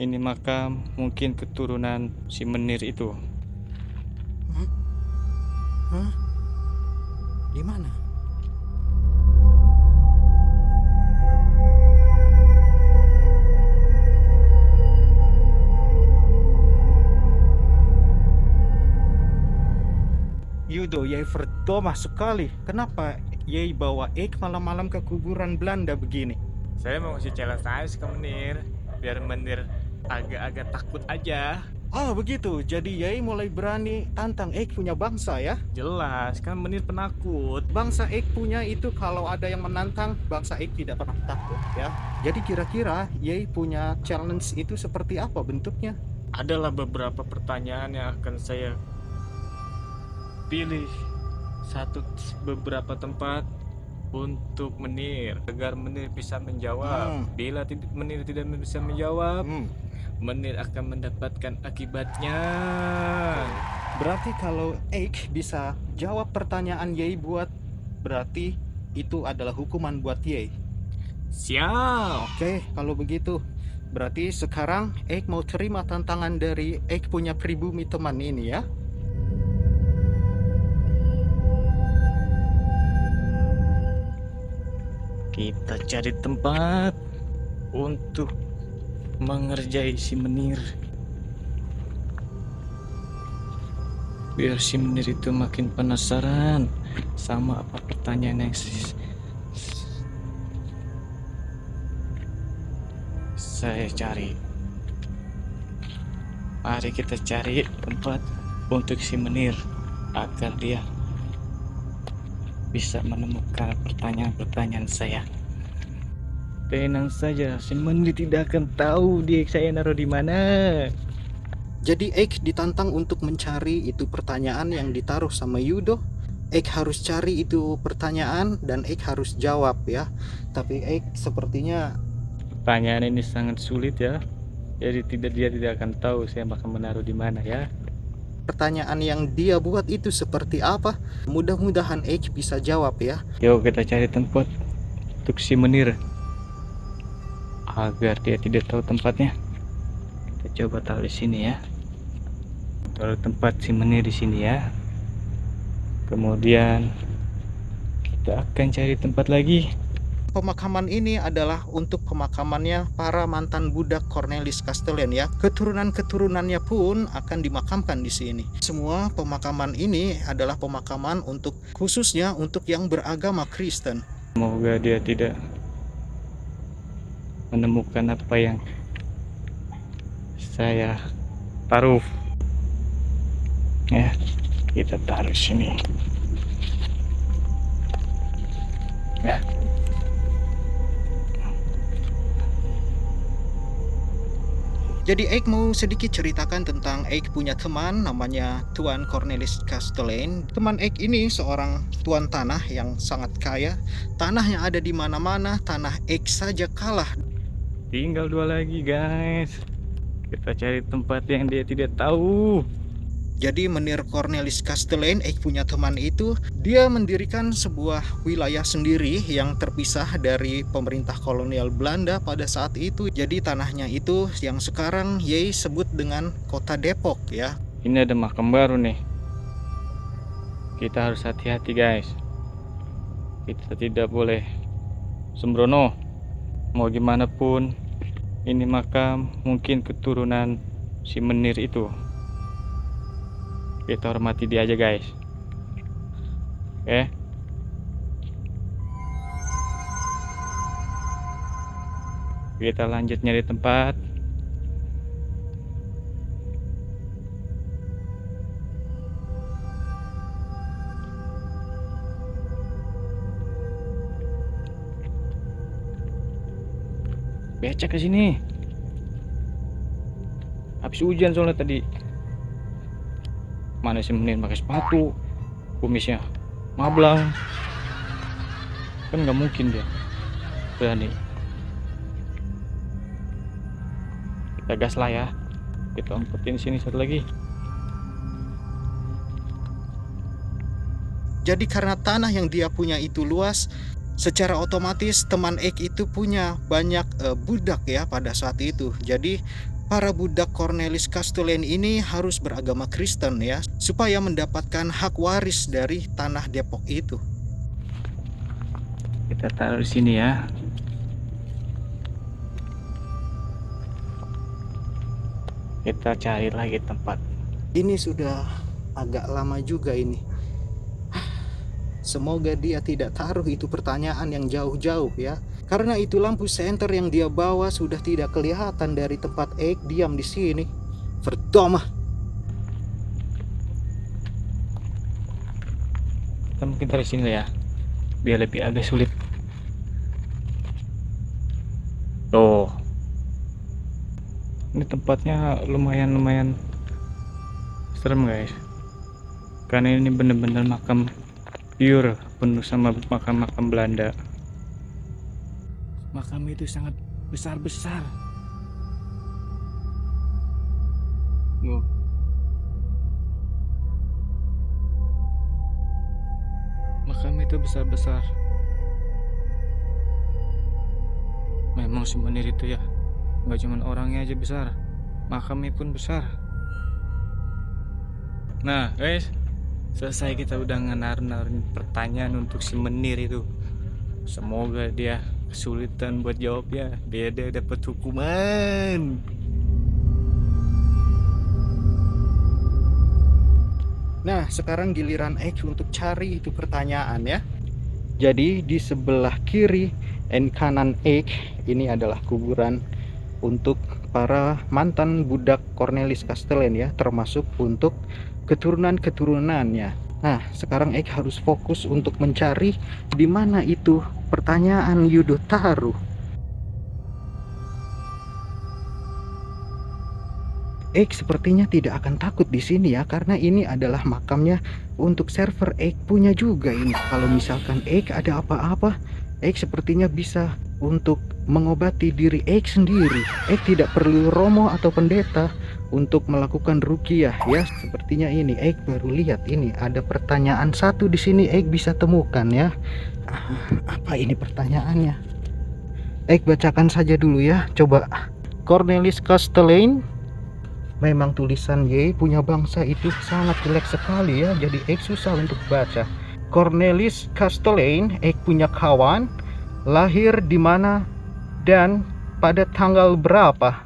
Ini makam mungkin keturunan si Menir itu. Hah? Hah? Di mana? Yudo, Yai verdomah sekali. Kenapa Yai bawa Ek malam-malam ke kuburan Belanda begini? Saya mau ngasih challenge aja ke Menir, biar Menir agak-agak takut aja. Ah, begitu. Jadi Yai mulai berani tantang Ek punya bangsa ya? Jelas, kan Menir penakut. Bangsa Ek punya itu kalau ada yang menantang, bangsa Ek tidak pernah takut ya. Jadi kira-kira Yai punya challenge itu seperti apa bentuknya? Adalah beberapa pertanyaan yang akan saya pilih beberapa tempat untuk Menir agar Menir bisa menjawab. Bila Menir tidak bisa menjawab, Menir akan mendapatkan akibatnya. Berarti kalau Ek bisa jawab pertanyaan Yai buat, berarti itu adalah hukuman buat Yai. Siap. Oke, kalau begitu berarti sekarang Ek mau terima tantangan dari Ek punya pribumi teman ini ya. Kita cari tempat untuk mengerjai si Menir, biar si Menir itu makin penasaran sama apa pertanyaan yang saya cari. Mari kita cari tempat untuk si Menir agar dia bisa menemukan pertanyaan-pertanyaan saya. Tenang saja, si Menir tidak akan tahu dia saya naruh di mana. Jadi Ek ditantang untuk mencari itu pertanyaan yang ditaruh sama Yudo. Ek harus cari itu pertanyaan dan Ek harus jawab ya. Tapi Ek sepertinya Pertanyaan ini sangat sulit ya. Jadi dia tidak akan tahu saya akan menaruh di mana ya. pertanyaan yang dia buat itu seperti apa. Mudah-mudahan Ek bisa jawab ya. Yuk kita cari tempat untuk si Menir agar dia tidak tahu tempatnya. Kita coba taruh di sini ya. Taruh tempat si Menir di sini ya. Kemudian kita akan cari tempat lagi. Pemakaman ini adalah untuk pemakamannya para mantan budak Cornelis Castellan ya. Keturunan-keturunannya pun akan dimakamkan di sini. Semua pemakaman ini adalah pemakaman untuk khususnya untuk yang beragama Kristen. Semoga dia tidak menemukan apa yang saya taruh. Ya, kita taruh sini. Ya. Jadi Eik mau sedikit ceritakan tentang Eik punya teman namanya Tuan Cornelis Castellan. Teman Eik ini seorang tuan tanah yang sangat kaya. Tanahnya ada di mana-mana, tanah Eik saja kalah. Tinggal 2 lagi guys. Kita cari tempat yang dia tidak tahu. Jadi Menir Cornelis Castellan, Eik punya teman itu, dia mendirikan sebuah wilayah sendiri yang terpisah dari pemerintah kolonial Belanda pada saat itu. Jadi tanahnya itu yang sekarang Yei sebut dengan kota Depok ya. Ini ada makam baru nih. Kita harus hati-hati guys. Kita tidak boleh sembrono. Mau gimana pun, ini makam mungkin keturunan si Menir itu. Kita hormati dia aja guys. Oke. Kita lanjut nyari tempat. Becak ke sini. Habis hujan soalnya tadi. Mana sih Menir pakai sepatu, kumisnya mablang, kan nggak mungkin dia berani. Kita gas lah ya, kita umpetin sini satu lagi. Jadi karena tanah yang dia punya itu luas, secara otomatis teman Eik itu punya banyak budak ya pada saat itu. Jadi para budak Cornelis Castellane ini harus beragama Kristen ya, supaya mendapatkan hak waris dari tanah Depok itu. Kita taruh di sini ya. Kita cari lagi tempat. Ini sudah agak lama juga ini. Semoga dia tidak taruh itu pertanyaan yang jauh-jauh ya. Karena itu lampu senter yang dia bawa sudah tidak kelihatan dari tempat Eik diam di sini. Verdomme. Kita mungkin taruh sini lah ya, biar lebih agak sulit. Tuh. Ini tempatnya lumayan serem guys, karena ini bener-bener makam pure, penuh sama makam-makam Belanda. Makam itu sangat besar-besar. Makam itu besar-besar. Memang si Menir itu ya, nggak cuma orangnya aja besar, makamnya pun besar. Nah guys, selesai kita udah ngenarin pertanyaan untuk si Menir itu. Semoga dia kesulitan buat jawabnya, biar dia dapat hukuman. Nah, sekarang giliran Eik untuk cari itu pertanyaan ya. Jadi di sebelah kiri dan kanan Eik ini adalah kuburan untuk para mantan budak Cornelis Castellane ya, termasuk untuk keturunan-keturunannya. Nah, sekarang Eik harus fokus untuk mencari di mana itu pertanyaan Yudo taruh. Eik sepertinya tidak akan takut di sini ya, karena ini adalah makamnya untuk server Eik punya juga ini. Kalau misalkan Eik ada apa-apa, Eik sepertinya bisa untuk mengobati diri Eik sendiri. Eik tidak perlu romo atau pendeta untuk melakukan ruqyah ya. Sepertinya ini Eik baru lihat ini ada pertanyaan satu di sini Eik bisa temukan ya. Apa ini pertanyaannya? Eik bacakan saja dulu ya. Coba. Cornelis Castellane. Memang tulisan Y punya bangsa itu sangat jelek sekali ya, jadi Eik susah untuk baca. Cornelis Castellane, Eik punya kawan, lahir di mana dan pada tanggal berapa?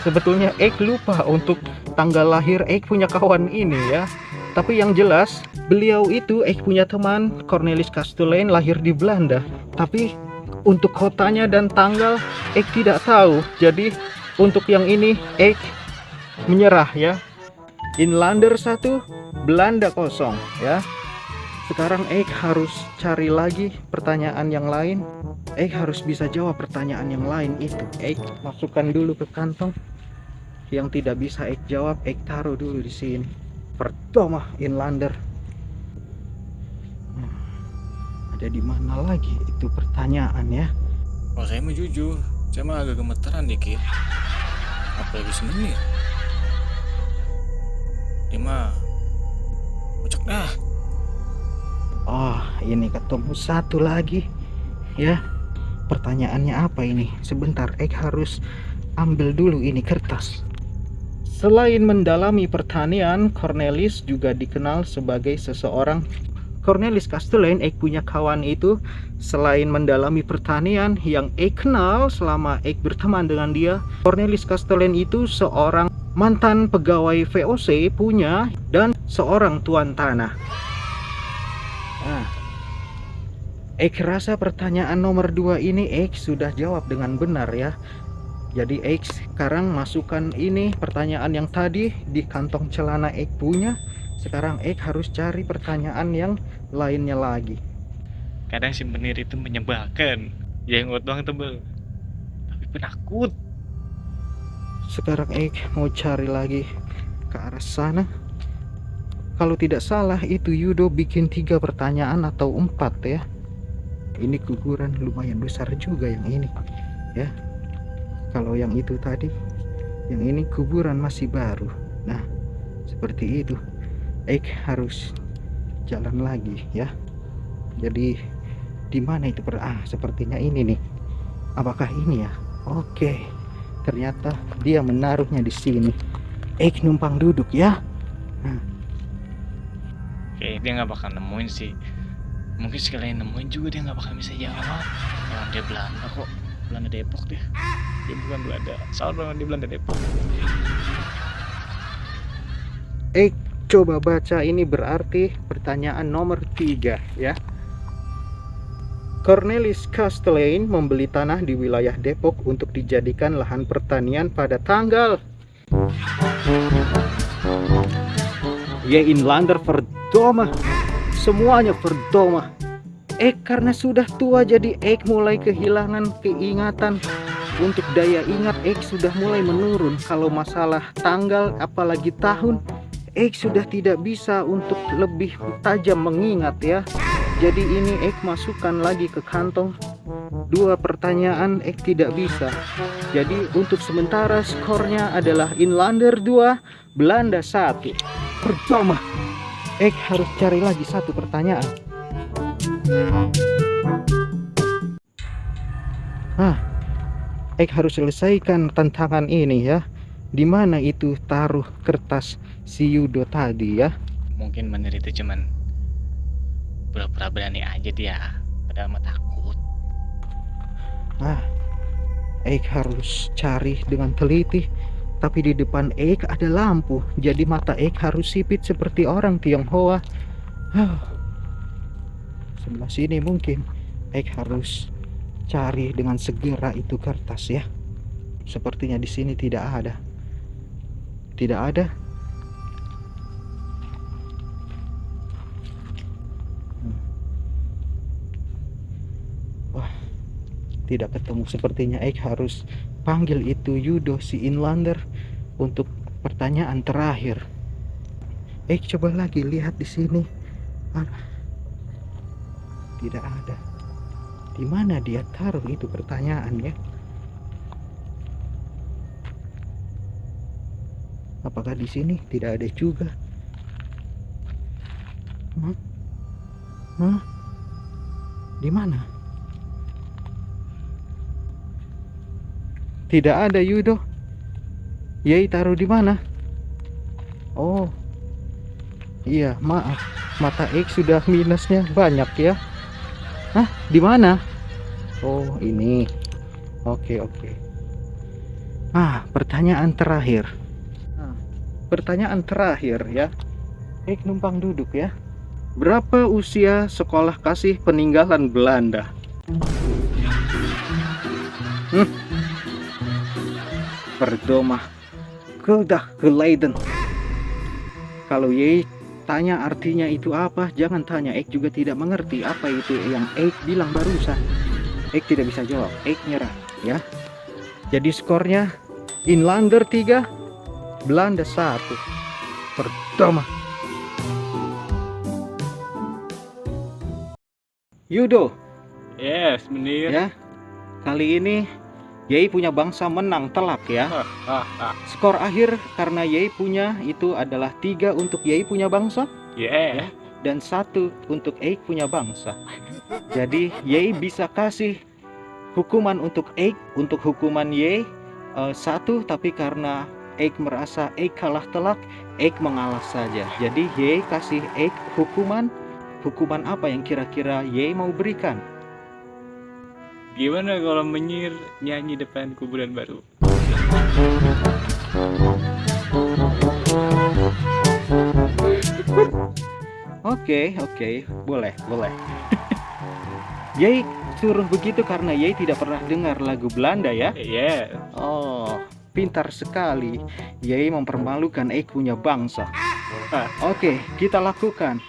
Sebetulnya Eik lupa untuk tanggal lahir Eik punya kawan ini ya. Tapi yang jelas beliau itu Eik punya teman Cornelis Castellane lahir di Belanda. Tapi untuk kotanya dan tanggal Eik tidak tahu. Jadi untuk yang ini Eik menyerah ya. Inlander 1, Belanda 0 ya. Sekarang Eik harus cari lagi pertanyaan yang lain. Eik harus bisa jawab pertanyaan yang lain itu. Eik masukkan dulu ke kantong. Yang tidak bisa Eik jawab, Eik taruh dulu di sini. Pertama Inlander. Ada di mana lagi itu pertanyaan ya? Oh, saya mau jujur, saya mah agak gemeteran dikit. Apalagi semenit. Dia mah ucek dah. Oh, ini ketemu satu lagi ya. Pertanyaannya apa ini? Sebentar, Eik harus ambil dulu ini kertas. Selain mendalami pertanian, Cornelis juga dikenal sebagai seseorang. Cornelis Castellane, Eik punya kawan itu, selain mendalami pertanian yang Eik kenal selama Eik berteman dengan dia, Cornelis Castellane itu seorang mantan pegawai VOC punya dan seorang tuan tanah. Nah, Eik rasa pertanyaan nomor 2 ini Eik sudah jawab dengan benar ya. Jadi Eik sekarang masukkan ini pertanyaan yang tadi di kantong celana Eik punya. Sekarang Eik harus cari pertanyaan yang lainnya lagi. Kadang si Menir itu menyebalkan. Jenggot doang tebel, tapi penakut. Sekarang Eik mau cari lagi ke arah sana. Kalau tidak salah itu Yudo bikin 3 pertanyaan atau 4 ya. Ini kuburan lumayan besar juga yang ini ya. Kalau yang itu tadi, yang ini kuburan masih baru. Nah, seperti itu. Eik harus jalan lagi ya. Jadi di mana itu sepertinya ini nih. Apakah ini ya? Oke. ternyata dia menaruhnya di sini. Eik numpang duduk ya. Oke, dia nggak bakal nemuin sih. Mungkin sekalian nemuin juga dia nggak bakal bisa jawab. Orang dia Belanda kok, Belanda Depok dia. Dia bukan Belanda, salah banget di Belanda Depok. Eik coba baca ini, berarti pertanyaan nomor 3 ya. Cornelis Kastelein membeli tanah di wilayah Depok untuk dijadikan lahan pertanian pada tanggal Inlander verdoma. Semuanya verdoma. Eik karena sudah tua jadi Eik mulai kehilangan keingatan. Untuk daya ingat Eik sudah mulai menurun. Kalau masalah tanggal apalagi tahun, Eik sudah tidak bisa untuk lebih tajam mengingat ya. Jadi ini Eik masukkan lagi ke kantong. 2 pertanyaan Eik tidak bisa. Jadi untuk sementara skornya adalah Inlander 2, Belanda 1. Pertama, Eik harus cari lagi 1 pertanyaan. Eik harus selesaikan tantangan ini ya. Di mana itu taruh kertas si Yudo tadi ya? Mungkin Menir itu cuman pura-pura berani aja dia, padahal mah takut. Eik harus cari dengan teliti, tapi di depan Eik ada lampu, jadi mata Eik harus sipit seperti orang Tionghoa. Sebelah sini mungkin Eik harus cari dengan segera itu kertas ya. Sepertinya di sini tidak ada. Tidak ada. Tidak ketemu. Sepertinya Eik harus panggil itu Yudo si Inlander untuk pertanyaan terakhir. Eik coba lagi lihat di sini. Tidak ada. Di mana dia taruh itu pertanyaan ya? Apakah di sini? Tidak ada juga. Di mana? Tidak ada Yudo. Yei taruh di mana? Oh. Iya, maaf. Mata Eik sudah minusnya banyak ya. Di mana? Oh, ini. Oke. Pertanyaan terakhir. Pertanyaan terakhir ya. Eik numpang duduk ya. Berapa usia sekolah kasih peninggalan Belanda? Verdoma Kuldag geleden. Kalau Yei tanya artinya itu apa, jangan tanya. Eik juga tidak mengerti apa itu yang Eik bilang barusan. Eik tidak bisa jawab. Eik nyerah ya. Jadi skornya Inlander 3, Belanda 1. Verdoma. Yudo. Yes, Menir. Ya. Kali ini Yei punya bangsa menang telak ya. Skor akhir karena Yei punya itu adalah 3 untuk Yei punya bangsa. Yeah. Dan 1 untuk Eik punya bangsa. Jadi Yei bisa kasih hukuman untuk Eik. Untuk hukuman Yei 1, tapi karena Eik merasa Eik kalah telak, Eik mengalah saja. Jadi Yei kasih Eik hukuman. Hukuman apa yang kira-kira Yei mau berikan? Gimana kalau Menir nyanyi depan kuburan baru? Oke, boleh. Yei suruh begitu karena Yei tidak pernah dengar lagu Belanda ya? Iya. Oh, pintar sekali. Yei mempermalukan Eik punya bangsa. Oke, kita lakukan.